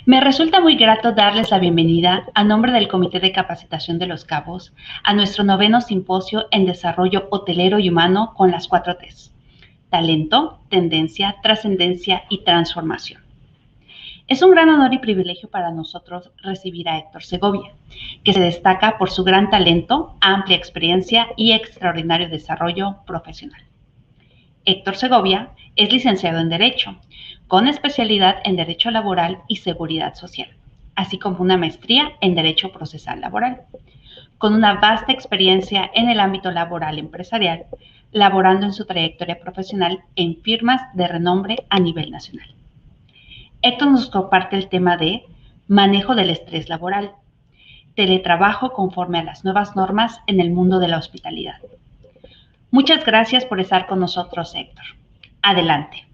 Me resulta muy grato darles la bienvenida a nombre del Comité de Capacitación de Los Cabos a nuestro 9º simposio en desarrollo hotelero y humano con las 4 Ts: talento, tendencia, trascendencia y transformación. Es un gran honor y privilegio para nosotros recibir a Héctor Segovia, que se destaca por su gran talento, amplia experiencia y extraordinario desarrollo profesional. Héctor Segovia es licenciado en Derecho, con especialidad en Derecho Laboral y Seguridad Social, así como una maestría en Derecho Procesal Laboral, con una vasta experiencia en el ámbito laboral empresarial, laborando en su trayectoria profesional en firmas de renombre a nivel nacional. Héctor nos comparte el tema de manejo del estrés laboral, teletrabajo conforme a las nuevas normas en el mundo de la hospitalidad. Muchas gracias por estar con nosotros, Héctor. Adelante.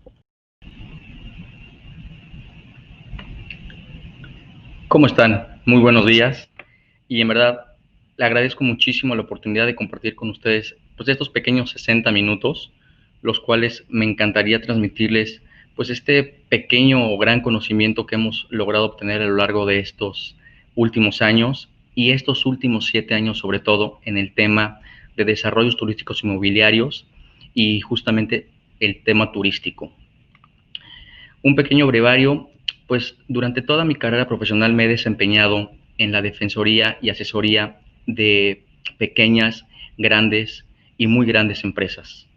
¿Cómo están? Muy buenos días. Y en verdad, le agradezco muchísimo la oportunidad de compartir con ustedes pues estos pequeños 60 minutos, los cuales me encantaría transmitirles pues este pequeño o gran conocimiento que hemos logrado obtener a lo largo de estos últimos años y estos últimos 7 años sobre todo en el tema de desarrollos turísticos inmobiliarios y justamente el tema turístico. Un pequeño brevario, pues durante toda mi carrera profesional me he desempeñado en la defensoría y asesoría de pequeñas, grandes y muy grandes empresas.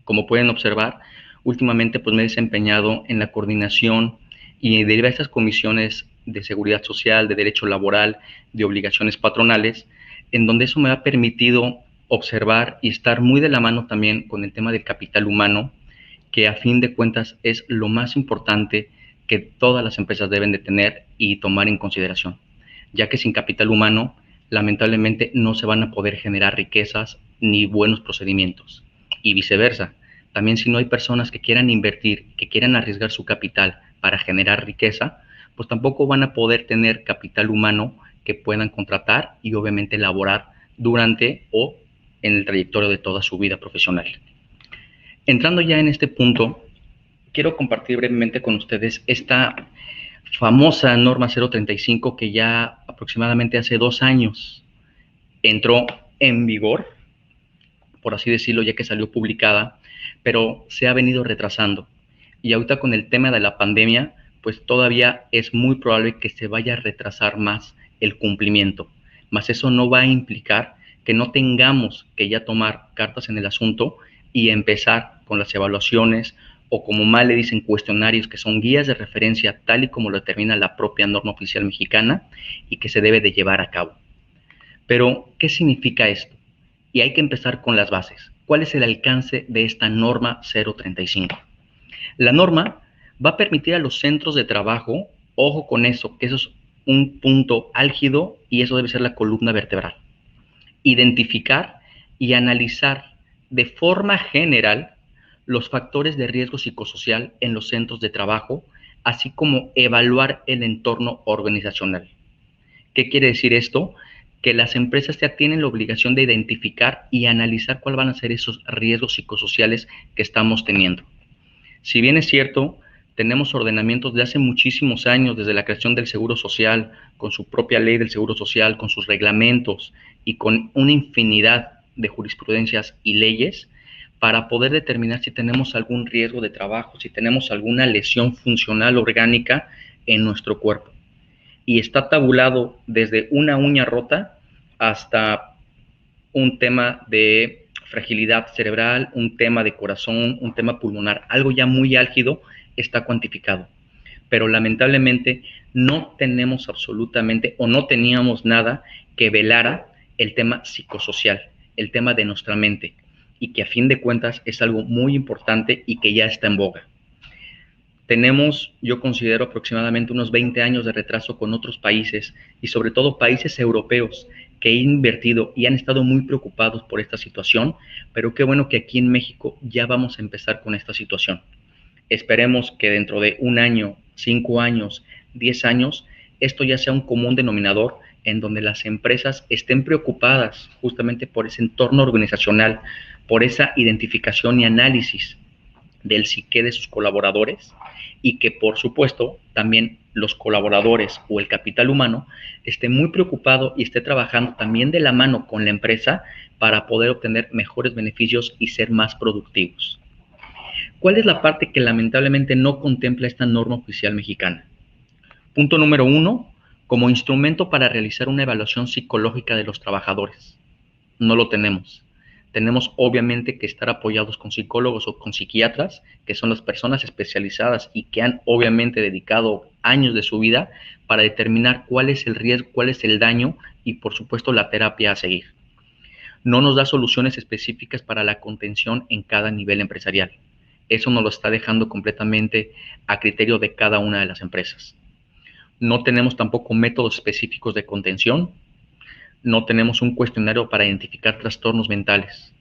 Como pueden observar, últimamente pues me he desempeñado en la coordinación y de diversas comisiones de seguridad social, de derecho laboral, de obligaciones patronales, en donde eso me ha permitido observar y estar muy de la mano también con el tema del capital humano, que a fin de cuentas es lo más importante que todas las empresas deben de tener y tomar en consideración, ya que sin capital humano, lamentablemente no se van a poder generar riquezas ni buenos procedimientos. Y viceversa, también si no hay personas que quieran invertir, que quieran arriesgar su capital para generar riqueza, pues tampoco van a poder tener capital humano que puedan contratar y obviamente laborar durante o en el trayectorio de toda su vida profesional. Entrando ya en este punto, quiero compartir brevemente con ustedes esta famosa norma 035 que ya aproximadamente hace 2 años entró en vigor, por así decirlo, ya que salió publicada, pero se ha venido retrasando. Y ahorita con el tema de la pandemia, pues todavía es muy probable que se vaya a retrasar más el cumplimiento. Mas eso no va a implicar que no tengamos que ya tomar cartas en el asunto y empezar con las evaluaciones o como mal le dicen cuestionarios, que son guías de referencia tal y como lo determina la propia norma oficial mexicana y que se debe de llevar a cabo. Pero, ¿qué significa esto? Y hay que empezar con las bases. ¿Cuál es el alcance de esta norma 035? La norma va a permitir a los centros de trabajo, ojo con eso, que eso es un punto álgido y eso debe ser la columna vertebral, identificar y analizar de forma general los factores de riesgo psicosocial en los centros de trabajo, así como evaluar el entorno organizacional. ¿Qué quiere decir esto? Que las empresas ya tienen la obligación de identificar y analizar cuáles van a ser esos riesgos psicosociales que estamos teniendo. Si bien es cierto, tenemos ordenamientos de hace muchísimos años, desde la creación del Seguro Social, con su propia ley del Seguro Social, con sus reglamentos y con una infinidad de jurisprudencias y leyes, para poder determinar si tenemos algún riesgo de trabajo, si tenemos alguna lesión funcional orgánica en nuestro cuerpo. Y está tabulado desde una uña rota hasta un tema de fragilidad cerebral, un tema de corazón, un tema pulmonar, algo ya muy álgido está cuantificado. Pero lamentablemente no tenemos absolutamente o no teníamos nada que velara el tema psicosocial, el tema de nuestra mente, y que a fin de cuentas es algo muy importante y que ya está en boga. Tenemos, yo considero, aproximadamente unos 20 años de retraso con otros países y sobre todo países europeos que han invertido y han estado muy preocupados por esta situación, pero qué bueno que aquí en México ya vamos a empezar con esta situación. Esperemos que dentro de 1 año, 5 años, 10 años, esto ya sea un común denominador en donde las empresas estén preocupadas justamente por ese entorno organizacional, por esa identificación y análisis del psique de sus colaboradores y que por supuesto también los colaboradores o el capital humano esté muy preocupado y esté trabajando también de la mano con la empresa para poder obtener mejores beneficios y ser más productivos. ¿Cuál es la parte que lamentablemente no contempla esta norma oficial mexicana? Punto número 1, como instrumento para realizar una evaluación psicológica de los trabajadores. No lo tenemos. Tenemos obviamente que estar apoyados con psicólogos o con psiquiatras, que son las personas especializadas y que han obviamente dedicado años de su vida para determinar cuál es el riesgo, cuál es el daño y por supuesto la terapia a seguir. No nos da soluciones específicas para la contención en cada nivel empresarial. Eso nos lo está dejando completamente a criterio de cada una de las empresas. No tenemos tampoco métodos específicos de contención. No tenemos un cuestionario para identificar trastornos mentales.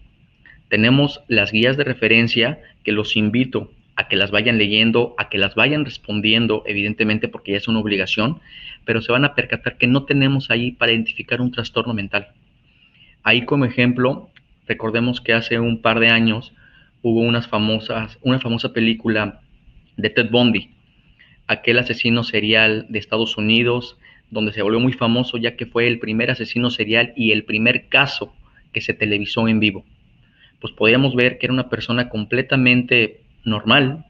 Tenemos las guías de referencia que los invito a que las vayan leyendo, a que las vayan respondiendo, evidentemente porque ya es una obligación, pero se van a percatar que no tenemos ahí para identificar un trastorno mental. Ahí como ejemplo, recordemos que hace un par de años hubo una famosa película de Ted Bundy, aquel asesino serial de Estados Unidos, donde se volvió muy famoso ya que fue el primer asesino serial y el primer caso que se televisó en vivo. Pues podíamos ver que era una persona completamente normal,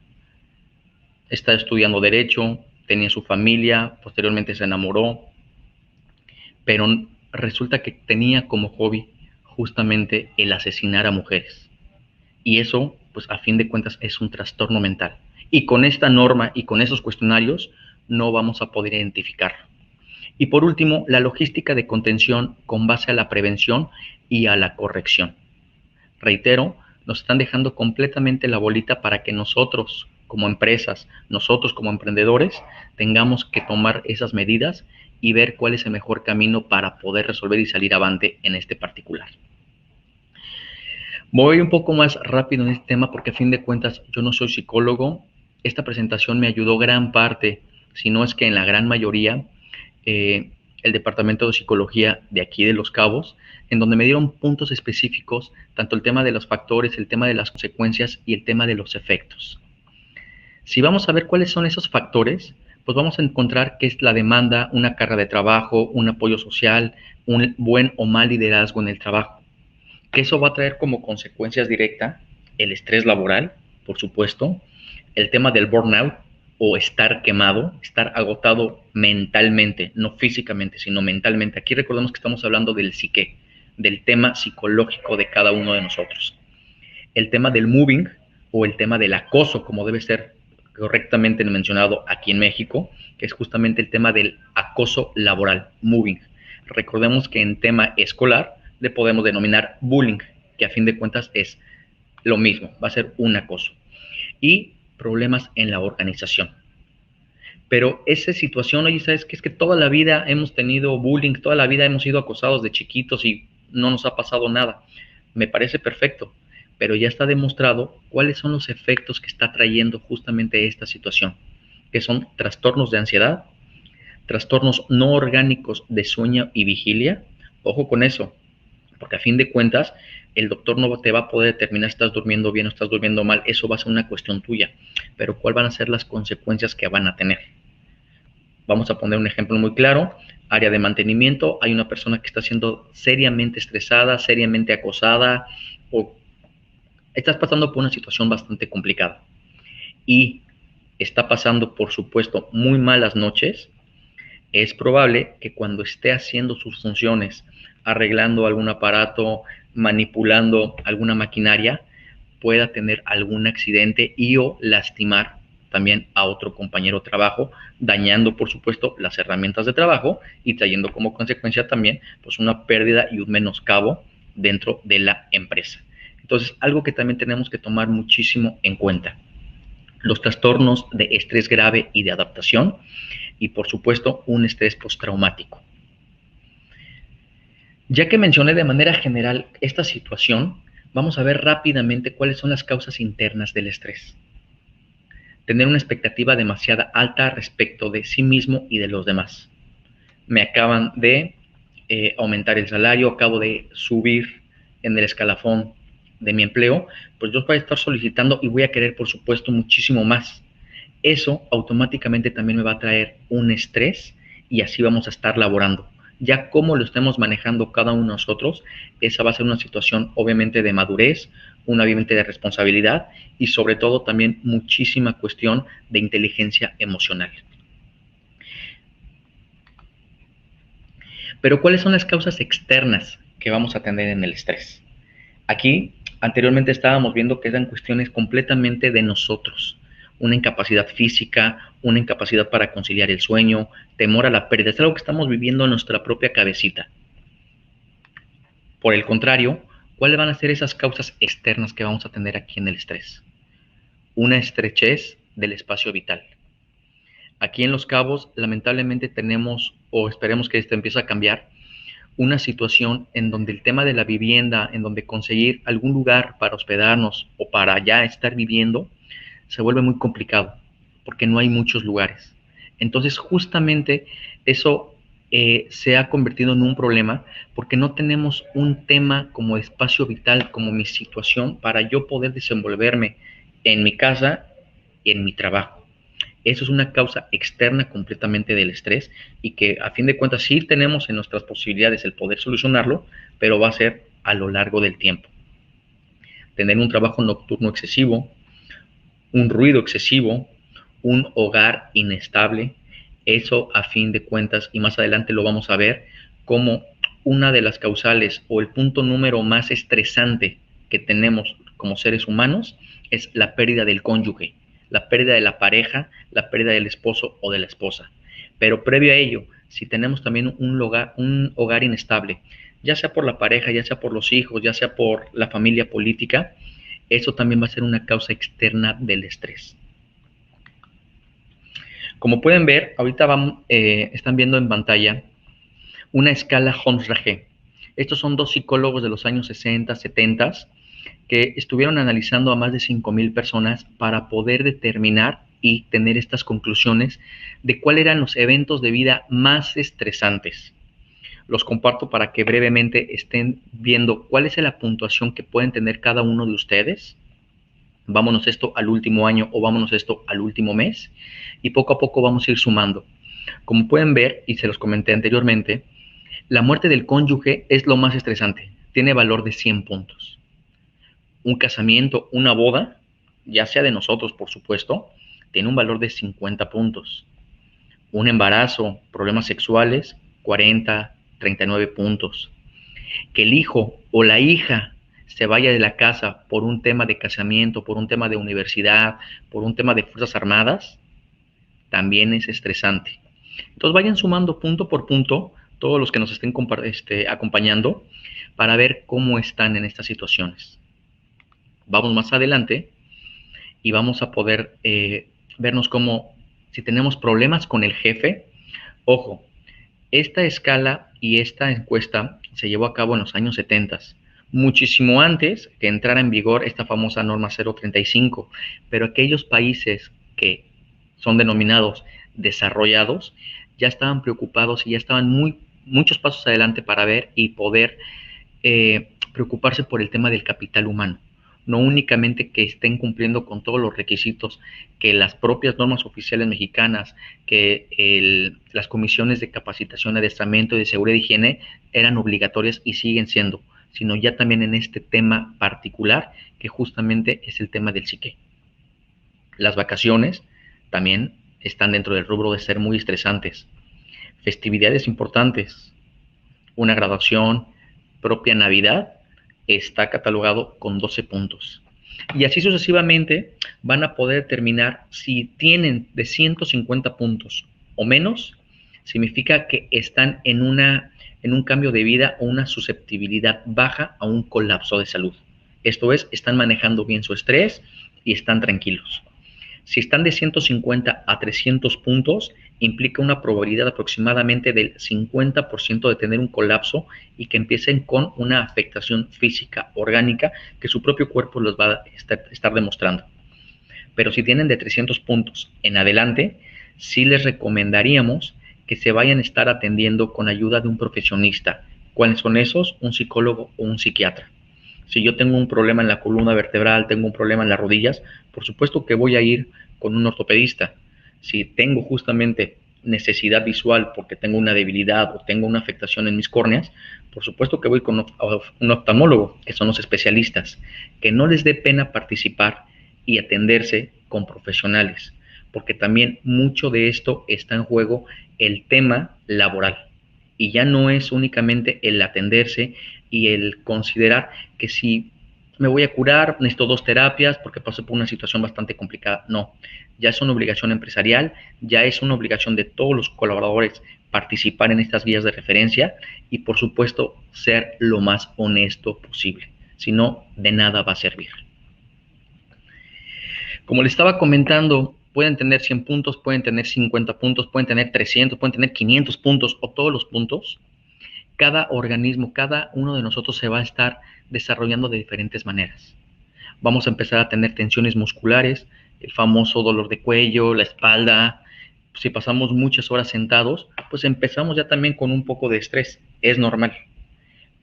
estaba estudiando derecho, tenía su familia, posteriormente se enamoró, pero resulta que tenía como hobby justamente el asesinar a mujeres. Y eso, pues a fin de cuentas, es un trastorno mental. Y con esta norma y con esos cuestionarios no vamos a poder identificarlo. Y por último, la logística de contención con base a la prevención y a la corrección. Reitero, nos están dejando completamente la bolita para que nosotros como empresas, nosotros como emprendedores, tengamos que tomar esas medidas y ver cuál es el mejor camino para poder resolver y salir avante en este particular. Voy un poco más rápido en este tema porque a fin de cuentas yo no soy psicólogo. Esta presentación me ayudó gran parte, si no es que en la gran mayoría, el departamento de psicología de aquí de Los Cabos, en donde me dieron puntos específicos, tanto el tema de los factores, el tema de las consecuencias y el tema de los efectos. Si vamos a ver cuáles son esos factores, pues vamos a encontrar que es la demanda, una carga de trabajo, un apoyo social, un buen o mal liderazgo en el trabajo. Que eso va a traer como consecuencias directas el estrés laboral, por supuesto, el tema del burnout o estar quemado, estar agotado mentalmente, no físicamente, sino mentalmente. Aquí recordemos que estamos hablando del psique, del tema psicológico de cada uno de nosotros. El tema del moving o el tema del acoso, como debe ser correctamente mencionado aquí en México, que es justamente el tema del acoso laboral, moving. Recordemos que en tema escolar le podemos denominar bullying, que a fin de cuentas es lo mismo, va a ser un acoso. Y problemas en la organización. Pero esa situación, oye, ¿sabes qué? Es que toda la vida hemos tenido bullying, toda la vida hemos sido acosados de chiquitos y no nos ha pasado nada. Me parece perfecto, pero ya está demostrado cuáles son los efectos que está trayendo justamente esta situación, que son trastornos de ansiedad, trastornos no orgánicos de sueño y vigilia. Ojo con eso, porque a fin de cuentas el doctor no te va a poder determinar si estás durmiendo bien o estás durmiendo mal, eso va a ser una cuestión tuya, pero ¿cuáles van a ser las consecuencias que van a tener? Vamos a poner un ejemplo muy claro, área de mantenimiento, hay una persona que está siendo seriamente estresada, seriamente acosada, o estás pasando por una situación bastante complicada y está pasando, por supuesto, muy malas noches. Es probable que cuando esté haciendo sus funciones, arreglando algún aparato, manipulando alguna maquinaria, pueda tener algún accidente y o lastimar también a otro compañero de trabajo, dañando, por supuesto, las herramientas de trabajo y trayendo como consecuencia también pues, una pérdida y un menoscabo dentro de la empresa. Entonces, algo que también tenemos que tomar muchísimo en cuenta. Los trastornos de estrés grave y de adaptación y, por supuesto, un estrés postraumático. Ya que mencioné de manera general esta situación, vamos a ver rápidamente cuáles son las causas internas del estrés. Tener una expectativa demasiado alta respecto de sí mismo y de los demás. Me acaban de aumentar el salario, acabo de subir en el escalafón de mi empleo, pues yo voy a estar solicitando y voy a querer, por supuesto, muchísimo más. eso automáticamente también me va a traer un estrés y así vamos a estar laborando. Ya cómo lo estemos manejando cada uno de nosotros, esa va a ser una situación obviamente de madurez, una obviamente de responsabilidad y sobre todo también muchísima cuestión de inteligencia emocional. Pero ¿cuáles son las causas externas que vamos a tener en el estrés? Aquí anteriormente estábamos viendo que eran cuestiones completamente de nosotros. Una incapacidad física, una incapacidad para conciliar el sueño, temor a la pérdida. Es algo que estamos viviendo en nuestra propia cabecita. Por el contrario, ¿cuáles van a ser esas causas externas que vamos a tener aquí en el estrés? Una estrechez del espacio vital. Aquí en Los Cabos, lamentablemente tenemos, o esperemos que esto empiece a cambiar, una situación en donde el tema de la vivienda, en donde conseguir algún lugar para hospedarnos o para ya estar viviendo, se vuelve muy complicado, porque no hay muchos lugares. Entonces, justamente eso se ha convertido en un problema, porque no tenemos un tema como espacio vital, como mi situación, para yo poder desenvolverme en mi casa y en mi trabajo. Eso es una causa externa completamente del estrés y que a fin de cuentas sí tenemos en nuestras posibilidades el poder solucionarlo, pero va a ser a lo largo del tiempo. Tener un trabajo nocturno excesivo, un ruido excesivo, un hogar inestable, eso a fin de cuentas, y más adelante lo vamos a ver, como una de las causales o el punto número más estresante que tenemos como seres humanos es la pérdida del cónyuge, la pérdida de la pareja, la pérdida del esposo o de la esposa. Pero previo a ello, si tenemos también un hogar inestable, ya sea por la pareja, ya sea por los hijos, ya sea por la familia política, eso también va a ser una causa externa del estrés. Como pueden ver, ahorita están viendo en pantalla una escala Holmes-Rahe. Estos son dos psicólogos de los años 60, 70 que estuvieron analizando a más de 5,000 personas para poder determinar y tener estas conclusiones de cuáles eran los eventos de vida más estresantes. Los comparto para que brevemente estén viendo cuál es la puntuación que pueden tener cada uno de ustedes. Vámonos esto al último año o vámonos esto al último mes y poco a poco vamos a ir sumando. Como pueden ver, y se los comenté anteriormente, la muerte del cónyuge es lo más estresante. Tiene valor de 100 puntos. Un casamiento, una boda, ya sea de nosotros, por supuesto, tiene un valor de 50 puntos. Un embarazo, problemas sexuales, 40, 39 puntos. Que el hijo o la hija se vaya de la casa por un tema de casamiento, por un tema de universidad, por un tema de Fuerzas Armadas, también es estresante. Entonces vayan sumando punto por punto todos los que nos estén acompañando para ver cómo están en estas situaciones. Vamos más adelante y vamos a poder vernos cómo, si tenemos problemas con el jefe, ojo, esta escala y esta encuesta se llevó a cabo en los años 70, muchísimo antes que entrara en vigor esta famosa norma 035, pero aquellos países que son denominados desarrollados ya estaban preocupados y ya estaban muchos pasos adelante para ver y poder preocuparse por el tema del capital humano. No únicamente que estén cumpliendo con todos los requisitos que las propias normas oficiales mexicanas, que las comisiones de capacitación, adiestramiento y de seguridad y higiene eran obligatorias y siguen siendo, sino ya también en este tema particular que justamente es el tema del psique. Las vacaciones también están dentro del rubro de ser muy estresantes. Festividades importantes, una graduación, propia Navidad, está catalogado con 12 puntos. Y así sucesivamente van a poder determinar si tienen de 150 puntos o menos, significa que están en un cambio de vida o una susceptibilidad baja a un colapso de salud. Esto es, están manejando bien su estrés y están tranquilos. Si están de 150 a 300 puntos, implica una probabilidad aproximadamente del 50% de tener un colapso y que empiecen con una afectación física, orgánica, que su propio cuerpo los va a estar demostrando. Pero si tienen de 300 puntos en adelante, sí les recomendaríamos que se vayan a estar atendiendo con ayuda de un profesionista. ¿Cuáles son esos? Un psicólogo o un psiquiatra. Si yo tengo un problema en la columna vertebral, tengo un problema en las rodillas, por supuesto que voy a ir con un ortopedista. Si tengo justamente necesidad visual porque tengo una debilidad o tengo una afectación en mis córneas, por supuesto que voy con un oftalmólogo, que son los especialistas, que no les dé pena participar y atenderse con profesionales, porque también mucho de esto está en juego el tema laboral, y ya no es únicamente el atenderse y el considerar que si me voy a curar, necesito 2 terapias porque paso por una situación bastante complicada. No, ya es una obligación empresarial, ya es una obligación de todos los colaboradores participar en estas guías de referencia y, por supuesto, ser lo más honesto posible. Si no, de nada va a servir. Como les estaba comentando, pueden tener 100 puntos, pueden tener 50 puntos, pueden tener 300, pueden tener 500 puntos o todos los puntos. Cada organismo, cada uno de nosotros se va a estar desarrollando de diferentes maneras. Vamos a empezar a tener tensiones musculares, el famoso dolor de cuello, la espalda. Si pasamos muchas horas sentados, pues empezamos ya también con un poco de estrés. Es normal.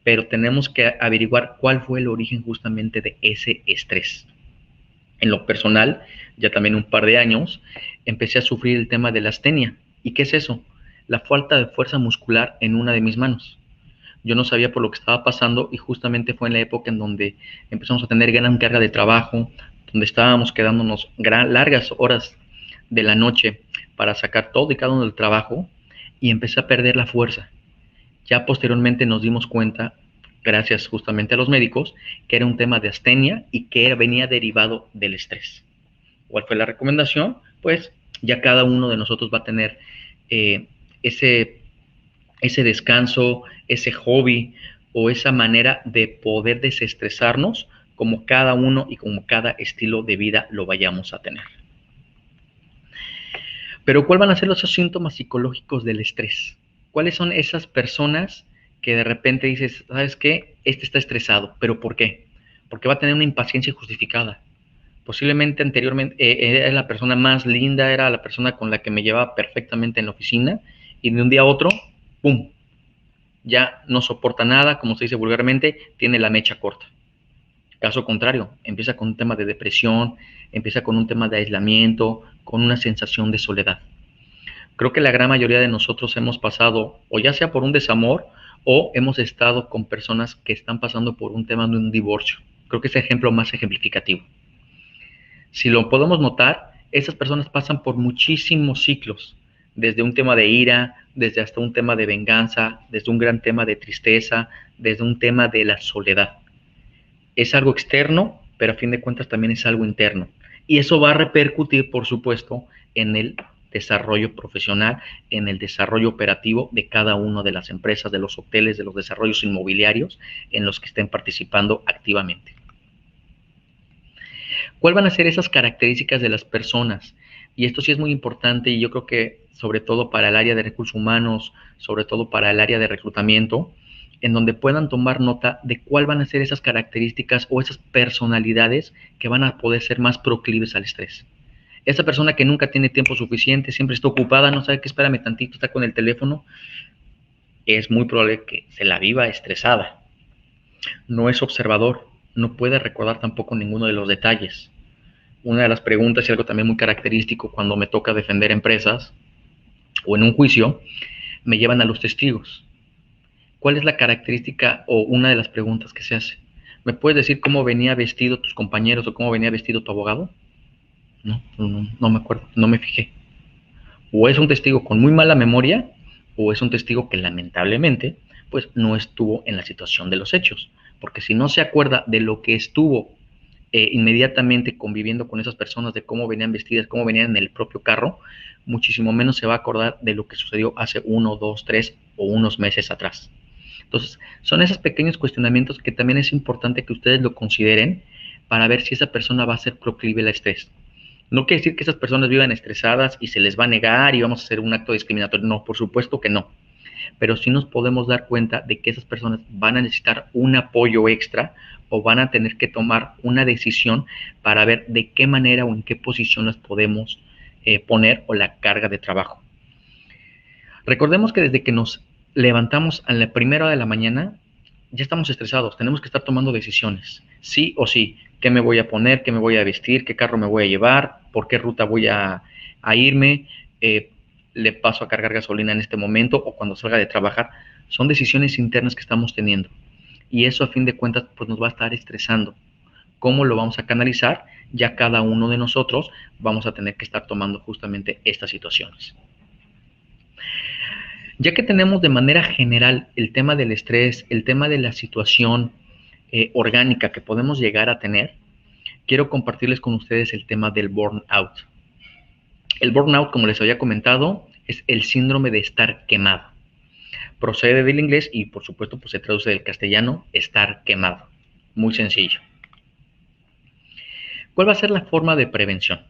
Pero tenemos que averiguar cuál fue el origen justamente de ese estrés. En lo personal, ya también un par de años, empecé a sufrir el tema de la astenia. ¿Y qué es eso? La falta de fuerza muscular en una de mis manos. Yo no sabía por lo que estaba pasando y justamente fue en la época en donde empezamos a tener gran carga de trabajo, donde estábamos quedándonos largas horas de la noche para sacar todo y cada uno del trabajo y empecé a perder la fuerza. Ya posteriormente nos dimos cuenta, gracias justamente a los médicos, que era un tema de astenia y que venía derivado del estrés. ¿Cuál fue la recomendación? Pues ya cada uno de nosotros va a tener ese descanso, ese hobby o esa manera de poder desestresarnos como cada uno y como cada estilo de vida lo vayamos a tener. Pero ¿cuáles van a ser los síntomas psicológicos del estrés? ¿Cuáles son esas personas que de repente dices, ¿sabes qué? Este está estresado, ¿pero por qué? Porque va a tener una impaciencia injustificada. Posiblemente anteriormente era la persona más linda, era la persona con la que me llevaba perfectamente en la oficina y de un día a otro, ¡pum!, ya no soporta nada, como se dice vulgarmente, tiene la mecha corta. Caso contrario, empieza con un tema de depresión, empieza con un tema de aislamiento, con una sensación de soledad. Creo que la gran mayoría de nosotros hemos pasado, o ya sea por un desamor, o hemos estado con personas que están pasando por un tema de un divorcio. Creo que es el ejemplo más ejemplificativo. Si lo podemos notar, esas personas pasan por muchísimos ciclos, desde un tema de ira, desde hasta un tema de venganza, desde un gran tema de tristeza, desde un tema de la soledad. Es algo externo, pero a fin de cuentas también es algo interno. Y eso va a repercutir, por supuesto, en el desarrollo profesional, en el desarrollo operativo de cada una de las empresas, de los hoteles, de los desarrollos inmobiliarios en los que estén participando activamente. ¿Cuáles van a ser esas características de las personas? Y esto sí es muy importante y yo creo que sobre todo para el área de recursos humanos, sobre todo para el área de reclutamiento, en donde puedan tomar nota de cuáles van a ser esas características o esas personalidades que van a poder ser más proclives al estrés. Esa persona que nunca tiene tiempo suficiente, siempre está ocupada, no sabe qué, espérame tantito, está con el teléfono, es muy probable que se la viva estresada. No es observador, no puede recordar tampoco ninguno de los detalles. Una de las preguntas y algo también muy característico cuando me toca defender empresas o en un juicio, me llevan a los testigos. ¿Cuál es la característica o una de las preguntas que se hace? ¿Me puedes decir cómo venía vestido tus compañeros o cómo venía vestido tu abogado? No me acuerdo, no me fijé. O es un testigo con muy mala memoria o es un testigo que lamentablemente pues no estuvo en la situación de los hechos. Porque si no se acuerda de lo que estuvo inmediatamente conviviendo con esas personas, de cómo venían vestidas, cómo venían en el propio carro, muchísimo menos se va a acordar de lo que sucedió hace 1, 2, 3 o unos meses atrás. Entonces, son esos pequeños cuestionamientos que también es importante que ustedes lo consideren para ver si esa persona va a ser proclive al estrés. No quiere decir que esas personas vivan estresadas y se les va a negar y vamos a hacer un acto discriminatorio. No, por supuesto que no. Pero sí nos podemos dar cuenta de que esas personas van a necesitar un apoyo extra o van a tener que tomar una decisión para ver de qué manera o en qué posición las podemos poner o la carga de trabajo. Recordemos que desde que nos levantamos a la primera hora de la mañana, ya estamos estresados, tenemos que estar tomando decisiones, sí o sí, qué me voy a poner, qué me voy a vestir, qué carro me voy a llevar, por qué ruta voy a irme, le paso a cargar gasolina en este momento o cuando salga de trabajar. Son decisiones internas que estamos teniendo y eso a fin de cuentas pues nos va a estar estresando. ¿Cómo lo vamos a canalizar? Ya cada uno de nosotros vamos a tener que estar tomando justamente estas situaciones. Ya que tenemos de manera general el tema del estrés, el tema de la situación orgánica que podemos llegar a tener, quiero compartirles con ustedes el tema del burnout. El burnout, como les había comentado, es el síndrome de estar quemado. Procede del inglés y por supuesto pues se traduce del castellano, estar quemado. Muy sencillo. ¿Cuál va a ser la forma de prevención?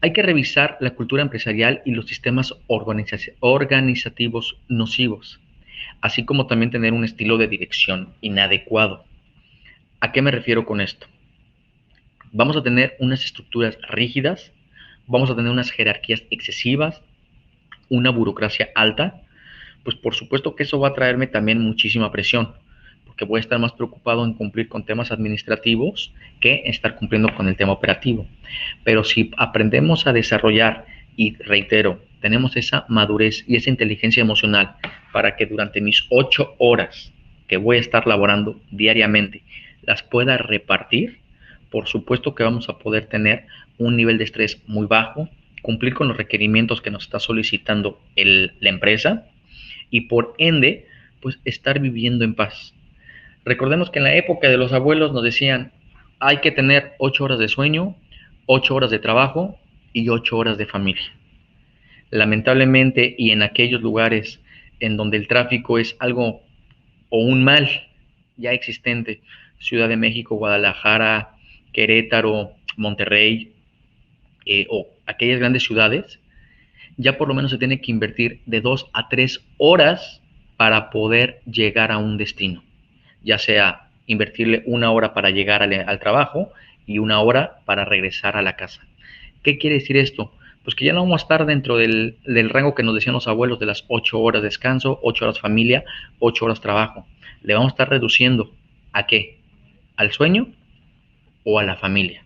Hay que revisar la cultura empresarial y los sistemas organizativos nocivos, así como también tener un estilo de dirección inadecuado. ¿A qué me refiero con esto? Vamos a tener unas estructuras rígidas, vamos a tener unas jerarquías excesivas, una burocracia alta, pues por supuesto que eso va a traerme también muchísima presión, porque voy a estar más preocupado en cumplir con temas administrativos que estar cumpliendo con el tema operativo. Pero si aprendemos a desarrollar, y reitero, tenemos esa madurez y esa inteligencia emocional para que durante mis 8 horas que voy a estar laborando diariamente las pueda repartir, por supuesto que vamos a poder tener un nivel de estrés muy bajo, cumplir con los requerimientos que nos está solicitando la empresa y por ende, pues estar viviendo en paz. Recordemos que en la época de los abuelos nos decían, hay que tener 8 horas de sueño, 8 horas de trabajo y 8 horas de familia. Lamentablemente, y en aquellos lugares en donde el tráfico es algo o un mal ya existente, Ciudad de México, Guadalajara, Querétaro, Monterrey, o aquellas grandes ciudades, ya por lo menos se tiene que invertir de 2 a 3 horas para poder llegar a un destino, ya sea invertirle 1 hora para llegar al trabajo y 1 hora para regresar a la casa. ¿Qué quiere decir esto? Pues que ya no vamos a estar dentro del rango que nos decían los abuelos de las 8 horas de descanso, 8 horas familia, 8 horas trabajo. Le vamos a estar reduciendo ¿a qué? ¿Al sueño o a la familia?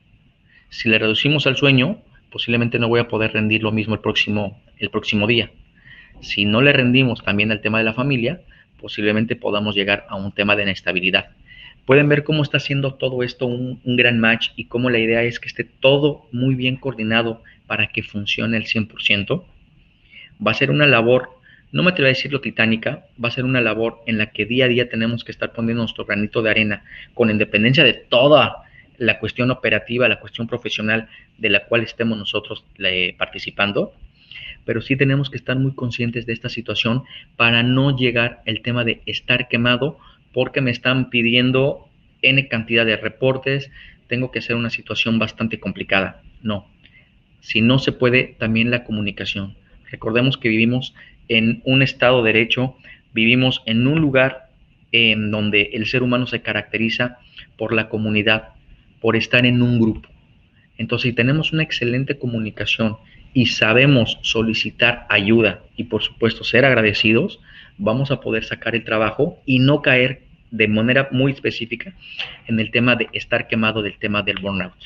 Si le reducimos al sueño, posiblemente no voy a poder rendir lo mismo el próximo día. Si no le rendimos también al tema de la familia, posiblemente podamos llegar a un tema de inestabilidad. Pueden ver cómo está haciendo todo esto un gran match y cómo la idea es que esté todo muy bien coordinado para que funcione al 100%. Va a ser una labor, no me atrevo a decirlo titánica, va a ser una labor en la que día a día tenemos que estar poniendo nuestro granito de arena con independencia de toda la cuestión operativa, la cuestión profesional de la cual estemos nosotros participando, pero sí tenemos que estar muy conscientes de esta situación para no llegar al tema de estar quemado porque me están pidiendo N cantidad de reportes, tengo que hacer una situación bastante complicada. No, si no se puede, también la comunicación. Recordemos que vivimos en un Estado de Derecho, vivimos en un lugar en donde el ser humano se caracteriza por la comunidad, por estar en un grupo. Entonces, si tenemos una excelente comunicación y sabemos solicitar ayuda y por supuesto ser agradecidos, vamos a poder sacar el trabajo y no caer de manera muy específica en el tema de estar quemado del tema del burnout.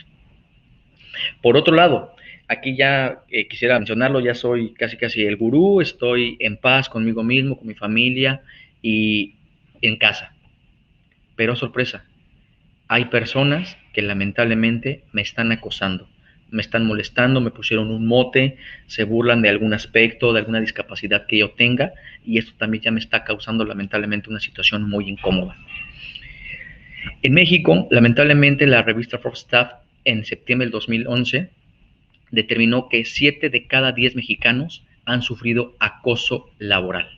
Por otro lado, aquí ya quisiera mencionarlo, ya soy casi el gurú, estoy en paz conmigo mismo, con mi familia y en casa. Pero sorpresa, hay personas que lamentablemente me están acosando, me están molestando, me pusieron un mote, se burlan de algún aspecto, de alguna discapacidad que yo tenga, y esto también ya me está causando lamentablemente una situación muy incómoda. En México, lamentablemente, la revista Forbes Staff en septiembre del 2011 determinó que 7 de cada 10 mexicanos han sufrido acoso laboral.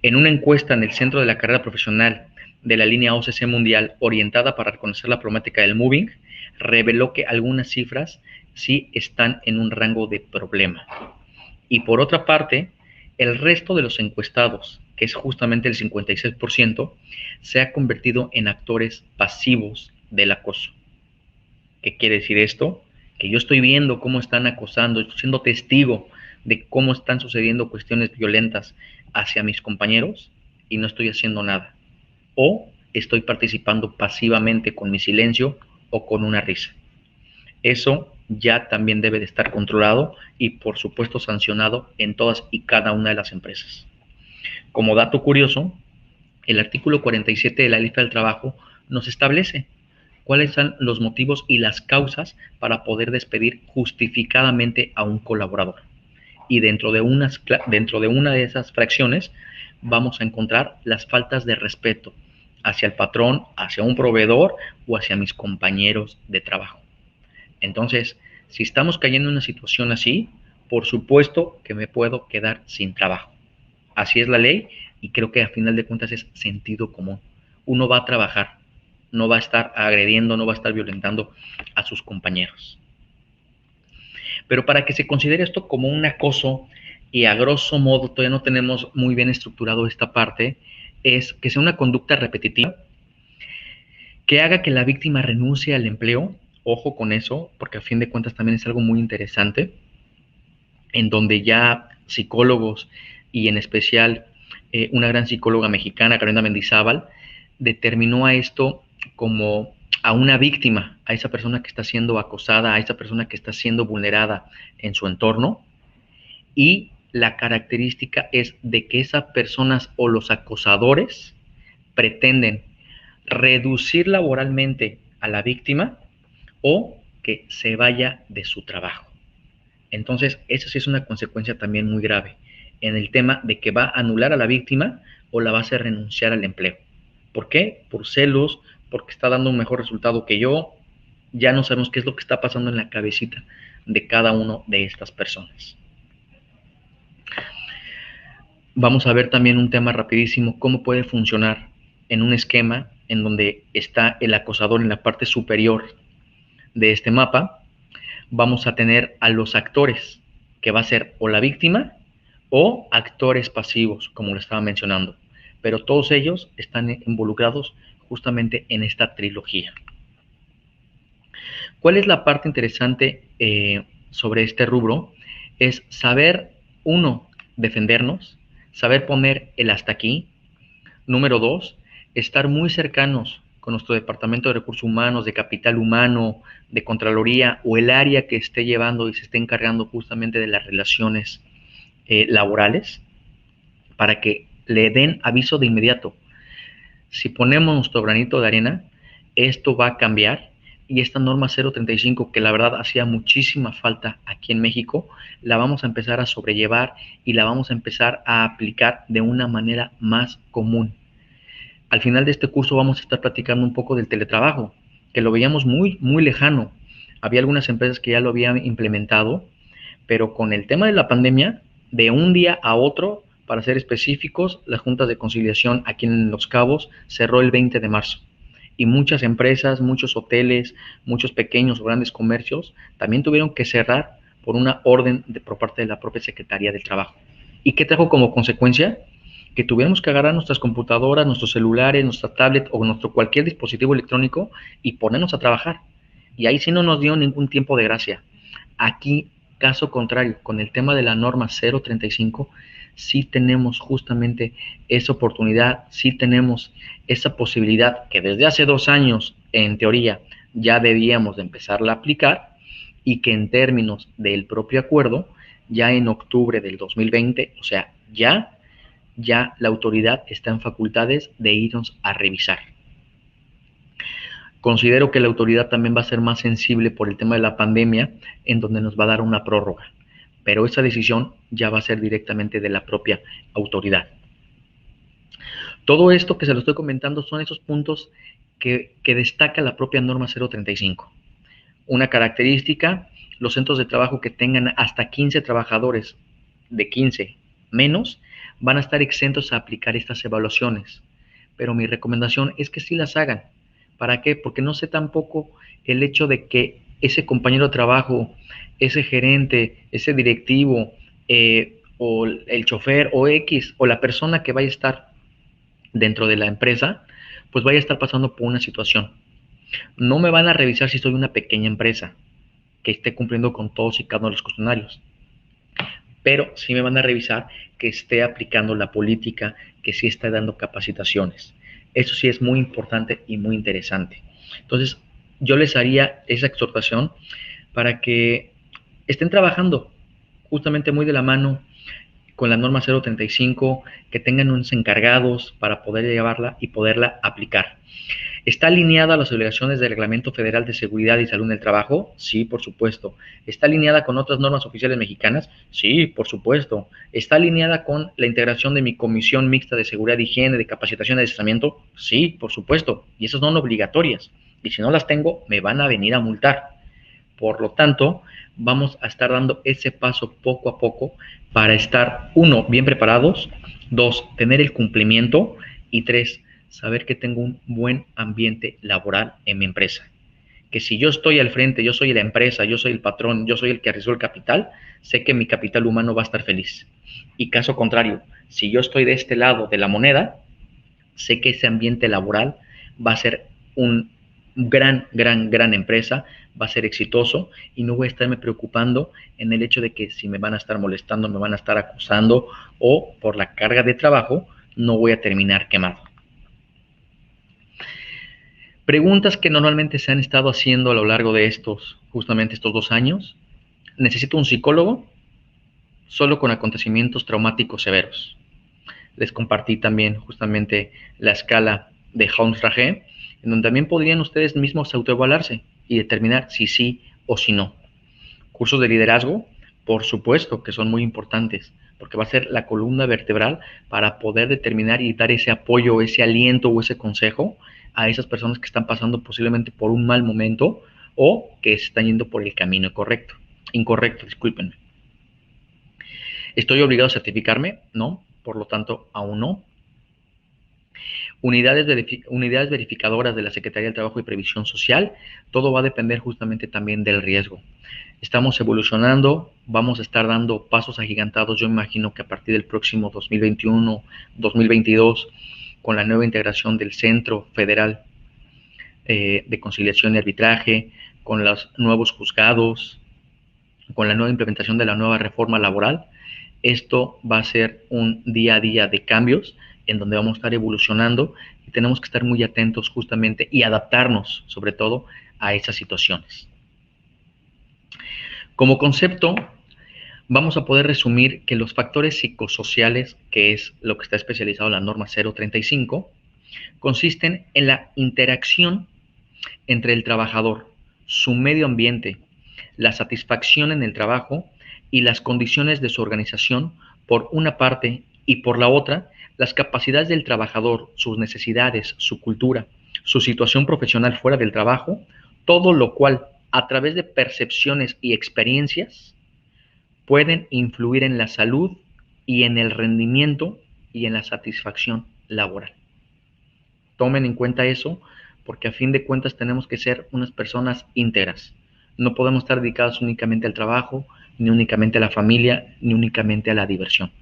En una encuesta en el Centro de la Carrera Profesional de la línea OCC Mundial orientada para reconocer la problemática del moving, reveló que algunas cifras sí están en un rango de problema. Y por otra parte, el resto de los encuestados, que es justamente el 56%, se ha convertido en actores pasivos del acoso. ¿Qué quiere decir esto? Que yo estoy viendo cómo están acosando, estoy siendo testigo de cómo están sucediendo cuestiones violentas hacia mis compañeros y no estoy haciendo nada. O estoy participando pasivamente con mi silencio o con una risa. Eso ya también debe de estar controlado y por supuesto sancionado en todas y cada una de las empresas. Como dato curioso, el artículo 47 de la Ley del Trabajo nos establece cuáles son los motivos y las causas para poder despedir justificadamente a un colaborador. Y dentro de una de esas fracciones vamos a encontrar las faltas de respeto hacia el patrón, hacia un proveedor o hacia mis compañeros de trabajo. Entonces, si estamos cayendo en una situación así, por supuesto que me puedo quedar sin trabajo. Así es la ley y creo que a final de cuentas es sentido común. Uno va a trabajar, no va a estar agrediendo, no va a estar violentando a sus compañeros. Pero para que se considere esto como un acoso, y a grosso modo todavía no tenemos muy bien estructurado esta parte, es que sea una conducta repetitiva, que haga que la víctima renuncie al empleo. Ojo con eso, porque a fin de cuentas también es algo muy interesante, en donde ya psicólogos y en especial una gran psicóloga mexicana, Carolina Mendizábal, determinó a esto como a una víctima, a esa persona que está siendo acosada, a esa persona que está siendo vulnerada en su entorno, y la característica es de que esas personas o los acosadores pretenden reducir laboralmente a la víctima o que se vaya de su trabajo. Entonces, eso sí es una consecuencia también muy grave en el tema de que va a anular a la víctima o la va a hacer renunciar al empleo. ¿Por qué? Por celos, porque está dando un mejor resultado que yo. Ya no sabemos qué es lo que está pasando en la cabecita de cada uno de estas personas. Vamos a ver también un tema rapidísimo, cómo puede funcionar en un esquema en donde está el acosador en la parte superior de este mapa. Vamos a tener a los actores, que va a ser o la víctima o actores pasivos, como lo estaba mencionando. Pero todos ellos están involucrados justamente en esta trilogía. ¿Cuál es la parte interesante sobre este rubro? Es saber, uno, defendernos, saber poner el hasta aquí. Número dos, estar muy cercanos con nuestro departamento de recursos humanos, de capital humano, de Contraloría o el área que esté llevando y se esté encargando justamente de las relaciones laborales, para que le den aviso de inmediato. Si ponemos nuestro granito de arena, esto va a cambiar, y esta norma 035, que la verdad hacía muchísima falta aquí en México, la vamos a empezar a sobrellevar y la vamos a empezar a aplicar de una manera más común. Al final de este curso vamos a estar platicando un poco del teletrabajo, que lo veíamos muy, muy lejano. Había algunas empresas que ya lo habían implementado, pero con el tema de la pandemia, de un día a otro, para ser específicos, las juntas de conciliación aquí en Los Cabos cerró el 20 de marzo. Y muchas empresas, muchos hoteles, muchos pequeños o grandes comercios también tuvieron que cerrar por una orden por parte de la propia Secretaría del Trabajo. ¿Y qué trajo como consecuencia? Que tuviéramos que agarrar nuestras computadoras, nuestros celulares, nuestra tablet o nuestro cualquier dispositivo electrónico y ponernos a trabajar. Y ahí sí no nos dio ningún tiempo de gracia. Aquí, caso contrario, con el tema de la norma 035, sí tenemos justamente esa oportunidad, sí tenemos esa posibilidad que desde hace 2 años, en teoría, ya debíamos de empezarla a aplicar, y que en términos del propio acuerdo, ya en octubre del 2020, o sea, ya la autoridad está en facultades de irnos a revisar. Considero que la autoridad también va a ser más sensible por el tema de la pandemia, en donde nos va a dar una prórroga, pero esa decisión ya va a ser directamente de la propia autoridad. Todo esto que se lo estoy comentando son esos puntos que destaca la propia norma 035. Una característica, los centros de trabajo que tengan hasta 15 trabajadores, de 15 menos, van a estar exentos a aplicar estas evaluaciones. Pero mi recomendación es que sí las hagan. ¿Para qué? Porque no sé tampoco el hecho de que ese compañero de trabajo, ese gerente, ese directivo, o el chofer, o X, o la persona que vaya a estar dentro de la empresa, pues vaya a estar pasando por una situación. No me van a revisar si soy una pequeña empresa que esté cumpliendo con todos y cada uno de los cuestionarios, pero sí me van a revisar que esté aplicando la política, que sí esté dando capacitaciones. Eso sí es muy importante y muy interesante. Entonces, yo les haría esa exhortación para que estén trabajando justamente muy de la mano con la norma 035, que tengan unos encargados para poder llevarla y poderla aplicar. ¿Está alineada a las obligaciones del Reglamento Federal de Seguridad y Salud en el Trabajo? Sí, por supuesto. ¿Está alineada con otras normas oficiales mexicanas? Sí, por supuesto. ¿Está alineada con la integración de mi Comisión Mixta de Seguridad, Higiene, de Capacitación y Adiestramiento? Sí, por supuesto. Y esas son obligatorias. Y si no las tengo, me van a venir a multar. Por lo tanto, vamos a estar dando ese paso poco a poco para estar, 1, bien preparados, 2, tener el cumplimiento y 3, saber que tengo un buen ambiente laboral en mi empresa. Que si yo estoy al frente, yo soy la empresa, yo soy el patrón, yo soy el que arriesgó el capital, sé que mi capital humano va a estar feliz. Y caso contrario, si yo estoy de este lado de la moneda, sé que ese ambiente laboral va a ser un gran empresa, va a ser exitoso y no voy a estarme preocupando en el hecho de que si me van a estar molestando, me van a estar acusando o por la carga de trabajo no voy a terminar quemado. Preguntas que normalmente se han estado haciendo a lo largo de justamente estos 2 años. ¿Necesito un psicólogo? Solo con acontecimientos traumáticos severos. Les compartí también justamente la escala de Holmes-Rahe, en donde también podrían ustedes mismos autoevaluarse y determinar si sí o si no. Cursos de liderazgo, por supuesto que son muy importantes, porque va a ser la columna vertebral para poder determinar y dar ese apoyo, ese aliento o ese consejo a esas personas que están pasando posiblemente por un mal momento o que se están yendo por el camino incorrecto, discúlpenme. ¿Estoy obligado a certificarme? No, por lo tanto, aún no. Unidades verificadoras de la Secretaría del Trabajo y Previsión Social, todo va a depender justamente también del riesgo. Estamos evolucionando, vamos a estar dando pasos agigantados, yo imagino que a partir del próximo 2021, 2022, con la nueva integración del Centro Federal de Conciliación y Arbitraje, con los nuevos juzgados, con la nueva implementación de la nueva reforma laboral. Esto va a ser un día a día de cambios en donde vamos a estar evolucionando y tenemos que estar muy atentos justamente y adaptarnos sobre todo a esas situaciones. Como concepto, vamos a poder resumir que los factores psicosociales, que es lo que está especializado en la norma 035, consisten en la interacción entre el trabajador, su medio ambiente, la satisfacción en el trabajo y las condiciones de su organización por una parte y por la otra, las capacidades del trabajador, sus necesidades, su cultura, su situación profesional fuera del trabajo, todo lo cual a través de percepciones y experiencias pueden influir en la salud y en el rendimiento y en la satisfacción laboral. Tomen en cuenta eso porque a fin de cuentas tenemos que ser unas personas íntegras. No podemos estar dedicados únicamente al trabajo, ni únicamente a la familia, ni únicamente a la diversión.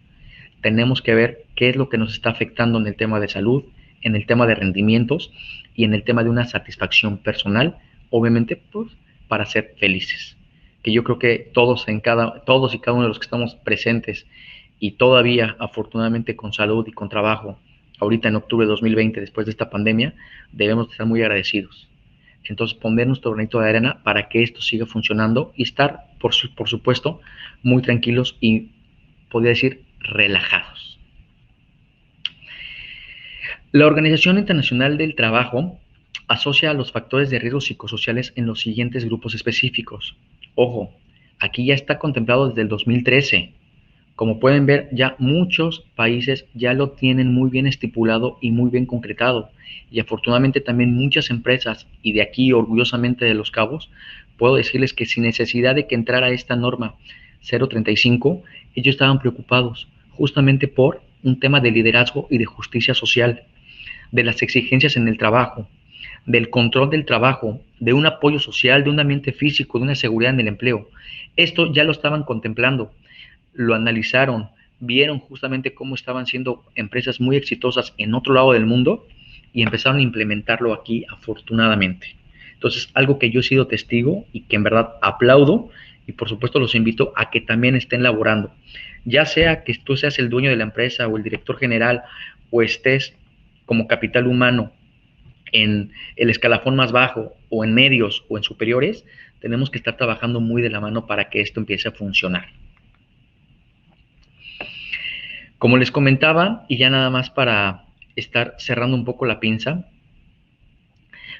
Tenemos que ver qué es lo que nos está afectando en el tema de salud, en el tema de rendimientos y en el tema de una satisfacción personal, obviamente pues para ser felices. Que yo creo que todos y cada uno de los que estamos presentes y todavía afortunadamente con salud y con trabajo, ahorita en octubre de 2020, después de esta pandemia, debemos estar muy agradecidos. Entonces, poner nuestro granito de arena para que esto siga funcionando y estar, por supuesto, muy tranquilos y, podría decir, relajados. La Organización Internacional del Trabajo asocia a los factores de riesgo psicosociales en los siguientes grupos específicos. Ojo, aquí ya está contemplado desde el 2013. Como pueden ver, ya muchos países ya lo tienen muy bien estipulado y muy bien concretado. Y afortunadamente también muchas empresas, y de aquí orgullosamente de Los Cabos, puedo decirles que sin necesidad de que entrara esta norma 035, ellos estaban preocupados justamente por un tema de liderazgo y de justicia social, de las exigencias en el trabajo, del control del trabajo, de un apoyo social, de un ambiente físico, de una seguridad en el empleo. Esto ya lo estaban contemplando, lo analizaron, vieron justamente cómo estaban siendo empresas muy exitosas en otro lado del mundo y empezaron a implementarlo aquí afortunadamente. Entonces, algo que yo he sido testigo y que en verdad aplaudo y por supuesto los invito a que también estén laborando. Ya sea que tú seas el dueño de la empresa o el director general o estés como capital humano en el escalafón más bajo o en medios o en superiores, tenemos que estar trabajando muy de la mano para que esto empiece a funcionar. Como les comentaba, y ya nada más para estar cerrando un poco la pinza,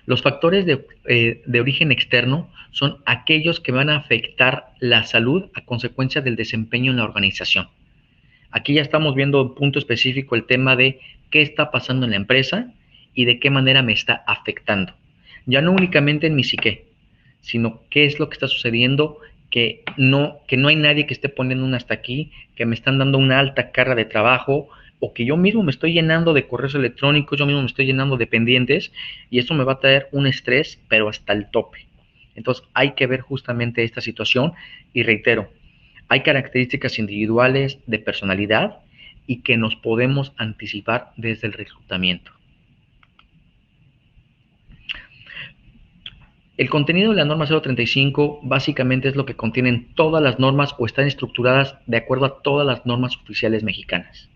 los factores de origen externo son aquellos que van a afectar la salud a consecuencia del desempeño en la organización. Aquí ya estamos viendo en punto específico el tema de qué está pasando en la empresa y de qué manera me está afectando. Ya no únicamente en mi psique, sino qué es lo que está sucediendo, que no hay nadie que esté poniendo un hasta aquí, que me están dando una alta carga de trabajo, o que yo mismo me estoy llenando de correos electrónicos, yo mismo me estoy llenando de pendientes, y eso me va a traer un estrés, pero hasta el tope. Entonces hay que ver justamente esta situación, y reitero, hay características individuales de personalidad y que nos podemos anticipar desde el reclutamiento. El contenido de la norma 035 básicamente es lo que contienen todas las normas o están estructuradas de acuerdo a todas las normas oficiales mexicanas.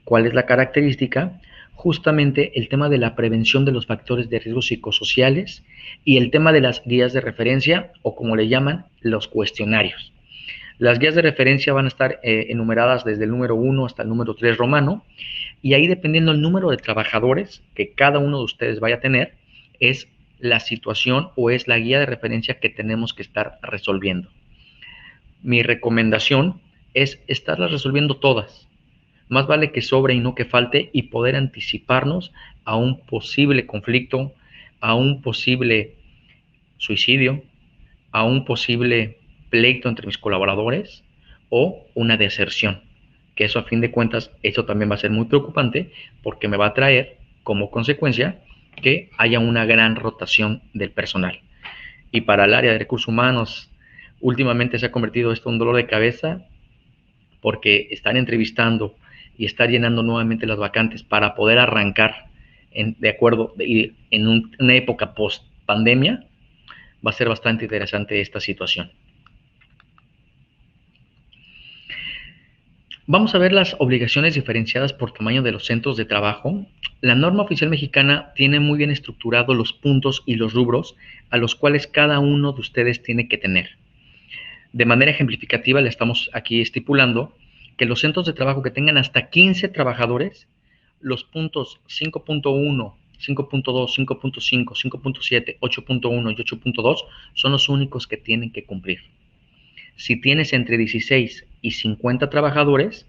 ¿Cuál es la característica? Justamente el tema de la prevención de los factores de riesgo psicosociales y el tema de las guías de referencia, o como le llaman, los cuestionarios. Las guías de referencia van a estar enumeradas desde el número 1 hasta el número 3 romano, y ahí, dependiendo del número de trabajadores que cada uno de ustedes vaya a tener, es la situación o es la guía de referencia que tenemos que estar resolviendo. Mi recomendación es estarlas resolviendo todas. Más vale que sobre y no que falte, y poder anticiparnos a un posible conflicto, a un posible suicidio, a un posible pleito entre mis colaboradores o una deserción. Que eso, a fin de cuentas, eso también va a ser muy preocupante, porque me va a traer como consecuencia que haya una gran rotación del personal. Y para el área de recursos humanos, últimamente se ha convertido esto en un dolor de cabeza, porque están entrevistando y estar llenando nuevamente las vacantes para poder arrancar en una época post pandemia. Va a ser bastante interesante esta situación. Vamos a ver las obligaciones diferenciadas por tamaño de los centros de trabajo. La norma oficial mexicana tiene muy bien estructurados los puntos y los rubros a los cuales cada uno de ustedes tiene que tener. De manera ejemplificativa, le estamos aquí estipulando que los centros de trabajo que tengan hasta 15 trabajadores, los puntos 5.1, 5.2, 5.5, 5.7, 8.1 y 8.2 son los únicos que tienen que cumplir. Si tienes entre 16 y 50 trabajadores,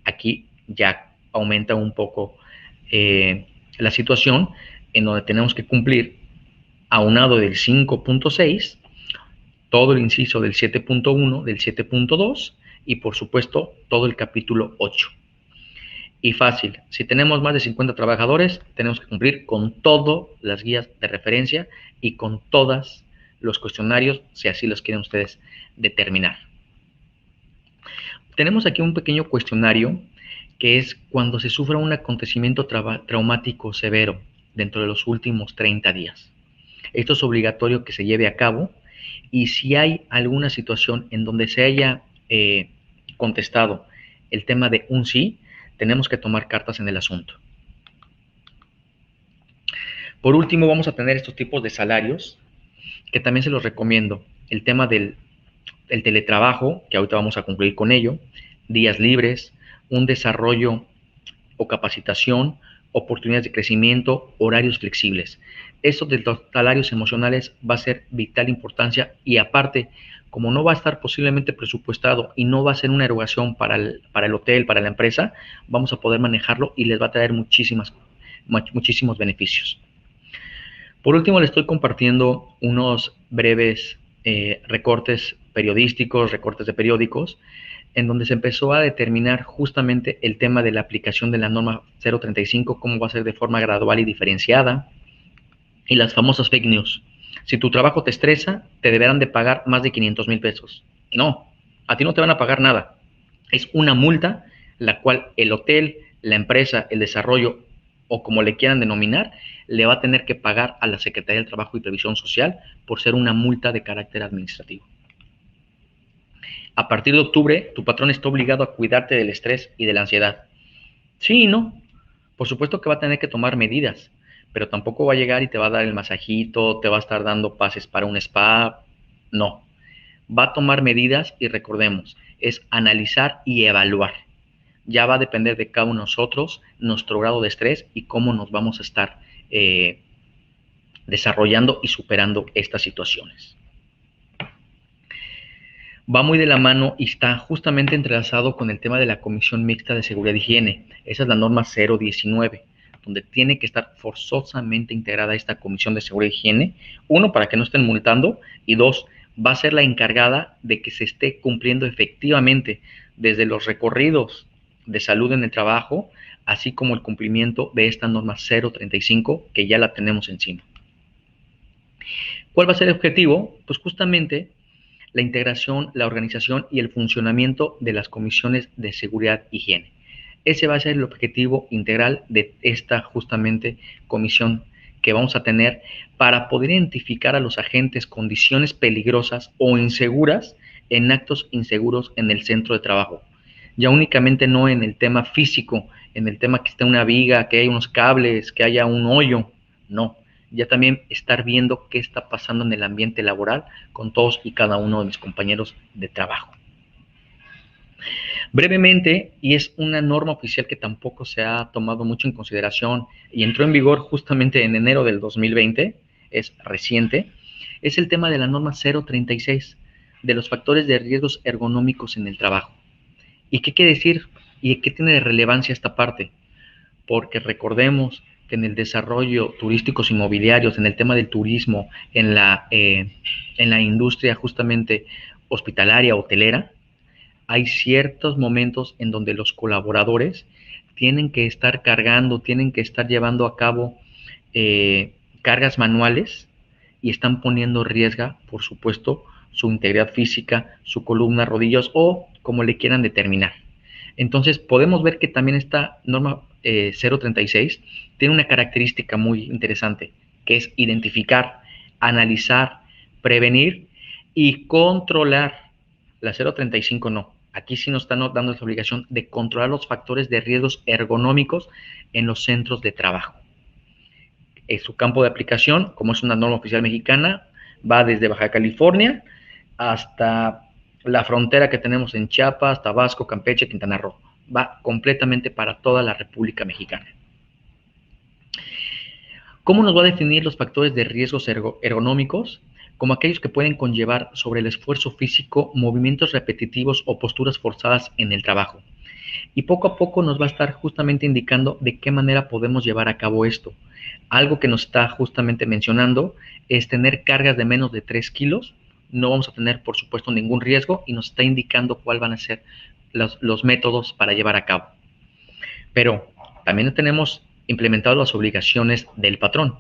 aquí ya aumenta un poco la situación, en donde tenemos que cumplir, aunado del 5.6, todo el inciso del 7.1, del 7.2 y por supuesto todo el capítulo 8. Y fácil, si tenemos más de 50 trabajadores, tenemos que cumplir con todas las guías de referencia y con todos los cuestionarios, si así los quieren ustedes determinar. Tenemos aquí un pequeño cuestionario que es cuando se sufre un acontecimiento traumático severo dentro de los últimos 30 días. Esto es obligatorio que se lleve a cabo, y si hay alguna situación en donde se haya contestado el tema de un sí, tenemos que tomar cartas en el asunto. Por último, vamos a tener estos tipos de salarios, que también se los recomiendo. El tema del teletrabajo, que ahorita vamos a concluir con ello, días libres, un desarrollo o capacitación, oportunidades de crecimiento, horarios flexibles. Eso de los salarios emocionales va a ser vital importancia, y aparte, como no va a estar posiblemente presupuestado y no va a ser una erogación para el hotel, para la empresa, vamos a poder manejarlo y les va a traer muchísimos beneficios. Por último, les estoy compartiendo unos breves recortes periodísticos, recortes de periódicos, en donde se empezó a determinar justamente el tema de la aplicación de la norma 035, cómo va a ser de forma gradual y diferenciada, y las famosas fake news. Si tu trabajo te estresa, te deberán de pagar más de 500,000 pesos. No, a ti no te van a pagar nada. Es una multa, la cual el hotel, la empresa, el desarrollo, o como le quieran denominar, le va a tener que pagar a la Secretaría del Trabajo y Previsión Social por ser una multa de carácter administrativo. A partir de octubre, tu patrón está obligado a cuidarte del estrés y de la ansiedad. Sí y no. Por supuesto que va a tener que tomar medidas, pero tampoco va a llegar y te va a dar el masajito, te va a estar dando pases para un spa. No. Va a tomar medidas y recordemos, es analizar y evaluar. Ya va a depender de cada uno de nosotros, nuestro grado de estrés y cómo nos vamos a estar desarrollando y superando estas situaciones. Va muy de la mano y está justamente entrelazado con el tema de la Comisión Mixta de Seguridad e Higiene. Esa es la norma 019, donde tiene que estar forzosamente integrada esta Comisión de Seguridad e Higiene. Uno, para que no estén multando, y dos, va a ser la encargada de que se esté cumpliendo efectivamente desde los recorridos de salud en el trabajo, así como el cumplimiento de esta norma 035, que ya la tenemos encima. ¿Cuál va a ser el objetivo? Pues justamente la integración, la organización y el funcionamiento de las comisiones de seguridad e higiene. Ese va a ser el objetivo integral de esta justamente comisión que vamos a tener para poder identificar a los agentes condiciones peligrosas o inseguras en actos inseguros en el centro de trabajo. Ya únicamente no en el tema físico, en el tema que esté una viga, que haya unos cables, que haya un hoyo, no. Ya también estar viendo qué está pasando en el ambiente laboral con todos y cada uno de mis compañeros de trabajo. Brevemente, y es una norma oficial que tampoco se ha tomado mucho en consideración y entró en vigor justamente en enero del 2020, es reciente, es el tema de la norma 036, de los factores de riesgos ergonómicos en el trabajo. ¿Y qué quiere decir y qué tiene de relevancia esta parte? Porque recordemos que en el desarrollo turísticos inmobiliarios, en el tema del turismo, en la industria justamente hospitalaria, hotelera, hay ciertos momentos en donde los colaboradores tienen que estar cargando, tienen que estar llevando a cabo cargas manuales y están poniendo en riesgo, por supuesto, su integridad física, su columna, rodillas o como le quieran determinar. Entonces, podemos ver que también esta norma 036 tiene una característica muy interesante, que es identificar, analizar, prevenir y controlar. La 035 no. Aquí sí nos están dando esa obligación de controlar los factores de riesgos ergonómicos en los centros de trabajo. Su campo de aplicación, como es una norma oficial mexicana, va desde Baja California hasta la frontera que tenemos en Chiapas, Tabasco, Campeche, Quintana Roo. Va completamente para toda la República Mexicana. ¿Cómo nos va a definir los factores de riesgos ergonómicos? Como aquellos que pueden conllevar sobre el esfuerzo físico, movimientos repetitivos o posturas forzadas en el trabajo. Y poco a poco nos va a estar justamente indicando de qué manera podemos llevar a cabo esto. Algo que nos está justamente mencionando es tener cargas de menos de 3 kilos. No vamos a tener, por supuesto, ningún riesgo y nos está indicando cuáles van a ser los métodos para llevar a cabo. Pero también tenemos implementado las obligaciones del patrón,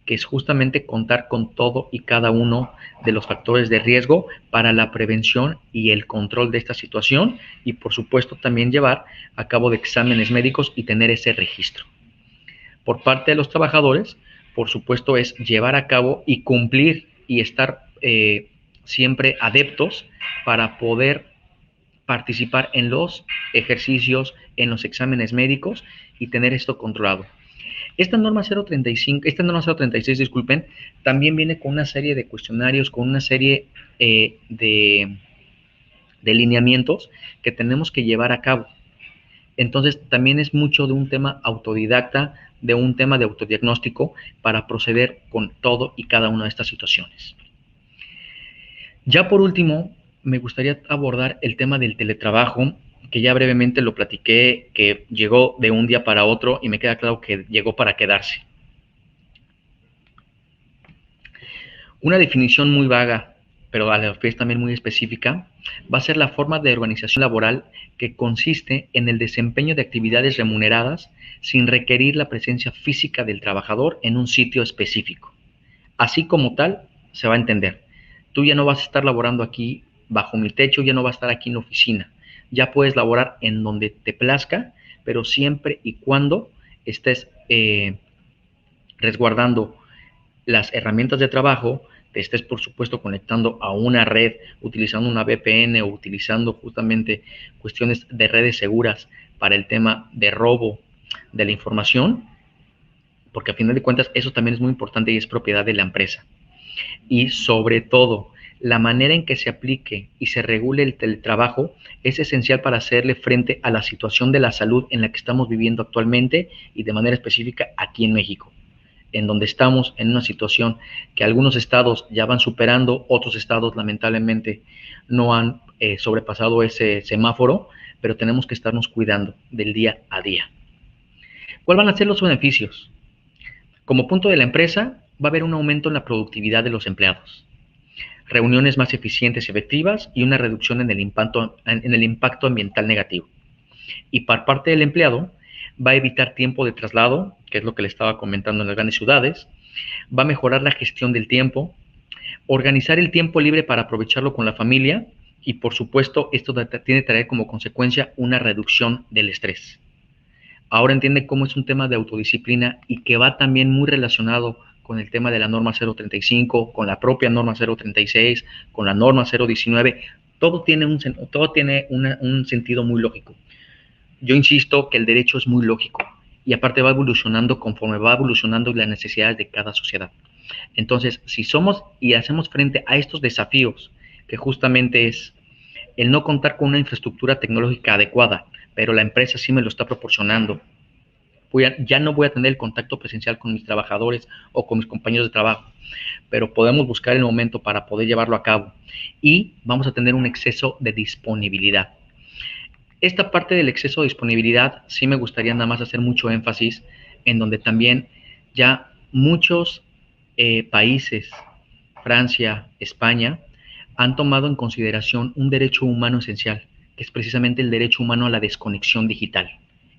que es justamente contar con todo y cada uno de los factores de riesgo para la prevención y el control de esta situación y, por supuesto, también llevar a cabo de exámenes médicos y tener ese registro. Por parte de los trabajadores, por supuesto, es llevar a cabo y cumplir y estar siempre adeptos para poder participar en los ejercicios, en los exámenes médicos y tener esto controlado. Esta norma 036, disculpen, también viene con una serie de cuestionarios, con una serie de lineamientos que tenemos que llevar a cabo. Entonces, también es mucho de un tema autodidacta, de un tema de autodiagnóstico para proceder con todo y cada una de estas situaciones. Ya por último, me gustaría abordar el tema del teletrabajo, que ya brevemente lo platiqué, que llegó de un día para otro y me queda claro que llegó para quedarse. Una definición muy vaga, pero a la vez también muy específica, va a ser la forma de organización laboral que consiste en el desempeño de actividades remuneradas sin requerir la presencia física del trabajador en un sitio específico. Así como tal, se va a entender. Tú ya no vas a estar laborando aquí bajo mi techo, ya no vas a estar aquí en la oficina. Ya puedes laborar en donde te plazca, pero siempre y cuando estés resguardando las herramientas de trabajo, te estés por supuesto conectando a una red, utilizando una VPN o utilizando justamente cuestiones de redes seguras para el tema de robo de la información, porque a final de cuentas eso también es muy importante y es propiedad de la empresa. Y sobre todo, La manera en que se aplique y se regule el teletrabajo es esencial para hacerle frente a la situación de la salud en la que estamos viviendo actualmente y de manera específica aquí en México, en donde estamos en una situación que algunos estados ya van superando, otros estados lamentablemente no han sobrepasado ese semáforo, pero tenemos que estarnos cuidando del día a día. ¿Cuáles van a ser los beneficios? Como punto de la empresa, va a haber un aumento en la productividad de los empleados, reuniones más eficientes y efectivas y una reducción en el impacto ambiental negativo. Y por parte del empleado, va a evitar tiempo de traslado, que es lo que le estaba comentando en las grandes ciudades, va a mejorar la gestión del tiempo, organizar el tiempo libre para aprovecharlo con la familia y, por supuesto, esto tiene que traer como consecuencia una reducción del estrés. Ahora entiende cómo es un tema de autodisciplina y que va también muy relacionado con el tema de la norma 035, con la propia norma 036, con la norma 019. Todo tiene un sentido muy lógico. Yo insisto que el derecho es muy lógico y aparte va evolucionando conforme va evolucionando las necesidades de cada sociedad. Entonces, si somos y hacemos frente a estos desafíos, que justamente es el no contar con una infraestructura tecnológica adecuada, pero la empresa sí me lo está proporcionando, ya no voy a tener el contacto presencial con mis trabajadores o con mis compañeros de trabajo, pero podemos buscar el momento para poder llevarlo a cabo y vamos a tener un exceso de disponibilidad. Esta parte del exceso de disponibilidad sí me gustaría nada más hacer mucho énfasis en donde también ya muchos países, Francia, España, han tomado en consideración un derecho humano esencial, que es precisamente el derecho humano a la desconexión digital.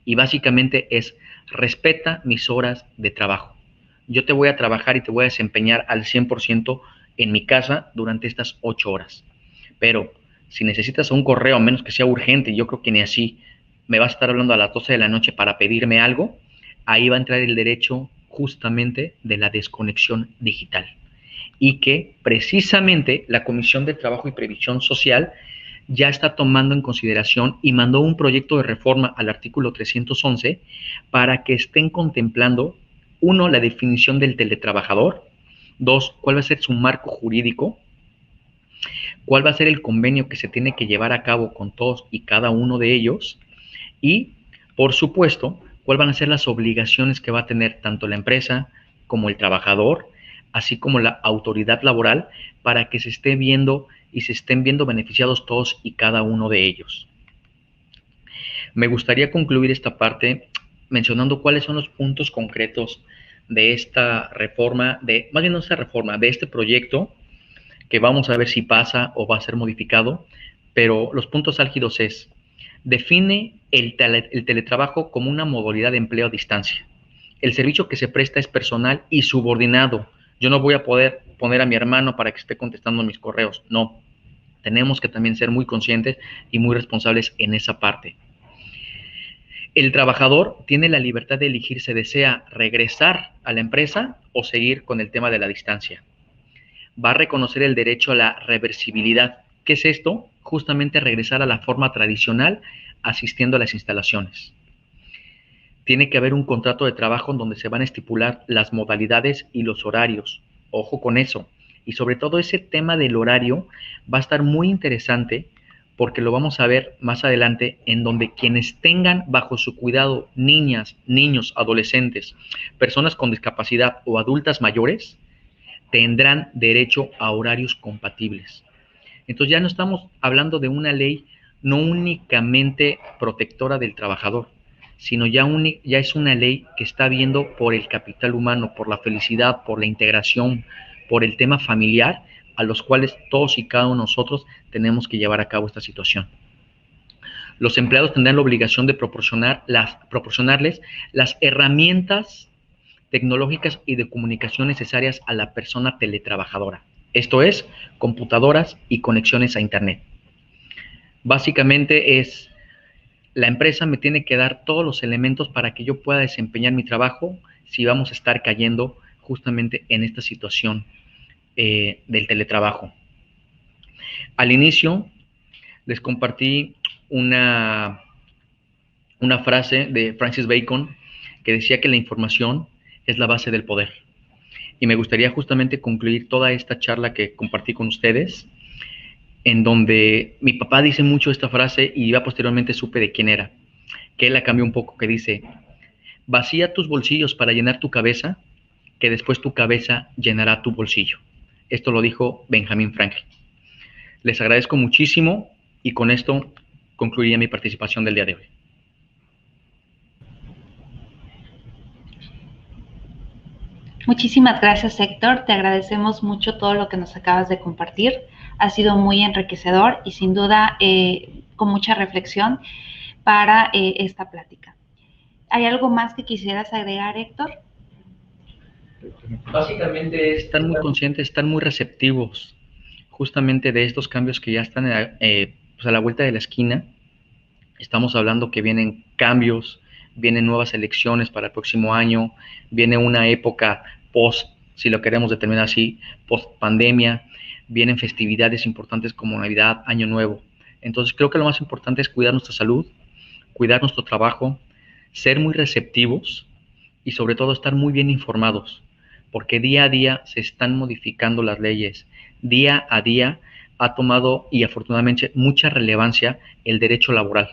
Y básicamente es, respeta mis horas de trabajo. Yo te voy a trabajar y te voy a desempeñar al 100% en mi casa durante estas 8 horas. Pero si necesitas un correo, a menos que sea urgente, yo creo que ni así, me vas a estar hablando a las 12 de la noche para pedirme algo, ahí va a entrar el derecho justamente de la desconexión digital. Y que precisamente la Comisión de Trabajo y Previsión Social ya está tomando en consideración y mandó un proyecto de reforma al artículo 311 para que estén contemplando, 1, la definición del teletrabajador, 2, cuál va a ser su marco jurídico, cuál va a ser el convenio que se tiene que llevar a cabo con todos y cada uno de ellos y, por supuesto, cuáles van a ser las obligaciones que va a tener tanto la empresa como el trabajador, así como la autoridad laboral, para que se esté viendo y se estén viendo beneficiados todos y cada uno de ellos. Me gustaría concluir esta parte mencionando cuáles son los puntos concretos de esta reforma, más bien no esta reforma, de este proyecto, que vamos a ver si pasa o va a ser modificado, pero los puntos álgidos es, define el teletrabajo como una modalidad de empleo a distancia. El servicio que se presta es personal y subordinado. Yo no voy a poder poner a mi hermano para que esté contestando mis correos. No, tenemos que también ser muy conscientes y muy responsables en esa parte. El trabajador tiene la libertad de elegir si desea regresar a la empresa o seguir con el tema de la distancia. Va a reconocer el derecho a la reversibilidad. ¿Qué es esto? Justamente regresar a la forma tradicional asistiendo a las instalaciones. Tiene que haber un contrato de trabajo en donde se van a estipular las modalidades y los horarios. Ojo con eso. Y sobre todo ese tema del horario va a estar muy interesante porque lo vamos a ver más adelante, en donde quienes tengan bajo su cuidado niñas, niños, adolescentes, personas con discapacidad o adultas mayores, tendrán derecho a horarios compatibles. Entonces ya no estamos hablando de una ley no únicamente protectora del trabajador, sino ya es una ley que está viendo por el capital humano, por la felicidad, por la integración, por el tema familiar, a los cuales todos y cada uno de nosotros tenemos que llevar a cabo esta situación. Los empleados tendrán la obligación de proporcionarles las herramientas tecnológicas y de comunicación necesarias a la persona teletrabajadora. Esto es, computadoras y conexiones a Internet. Básicamente es, la empresa me tiene que dar todos los elementos para que yo pueda desempeñar mi trabajo si vamos a estar cayendo justamente en esta situación del teletrabajo. Al inicio les compartí una frase de Francis Bacon que decía que la información es la base del poder. y me gustaría justamente concluir toda esta charla que compartí con ustedes, en donde mi papá dice mucho esta frase y ya posteriormente supe de quién era, que él la cambió un poco, que dice: vacía tus bolsillos para llenar tu cabeza, que después tu cabeza llenará tu bolsillo. Esto lo dijo Benjamin Franklin. Les agradezco muchísimo y con esto concluiría mi participación del día de hoy. Muchísimas gracias, Héctor. Te agradecemos mucho todo lo que nos acabas de compartir. Ha sido muy enriquecedor y sin duda con mucha reflexión para esta plática. ¿Hay algo más que quisieras agregar, Héctor? Básicamente es estar muy conscientes, estar muy receptivos justamente de estos cambios que ya están pues a la vuelta de la esquina. Estamos hablando que vienen cambios, vienen nuevas elecciones para el próximo año, viene una época post, si lo queremos determinar así, post pandemia, vienen festividades importantes como Navidad, Año Nuevo. Entonces creo que lo más importante es cuidar nuestra salud, cuidar nuestro trabajo, ser muy receptivos y sobre todo estar muy bien informados, porque día a día se están modificando las leyes, día a día ha tomado y afortunadamente mucha relevancia el derecho laboral,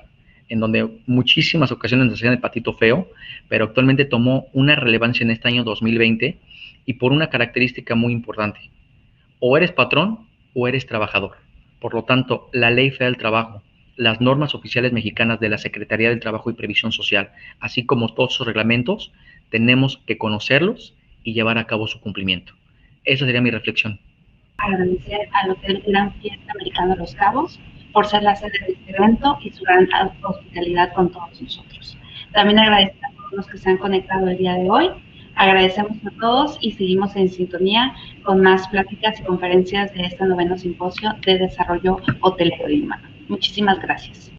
en donde muchísimas ocasiones nos hacían el patito feo, pero actualmente tomó una relevancia en este año 2020 y por una característica muy importante: o eres patrón o eres trabajador. Por lo tanto, la Ley Federal del Trabajo, las normas oficiales mexicanas de la Secretaría del Trabajo y Previsión Social, así como todos sus reglamentos, tenemos que conocerlos y llevar a cabo su cumplimiento. Esa sería mi reflexión. Agradecer al Hotel Gran Fiesta Americano Los Cabos por ser la sede de este evento y su gran hospitalidad con todos nosotros. También agradecer a todos los que se han conectado el día de hoy. Agradecemos a todos y seguimos en sintonía con más pláticas y conferencias de este 9º Simposio de Desarrollo Hotelero y Humano. Muchísimas gracias.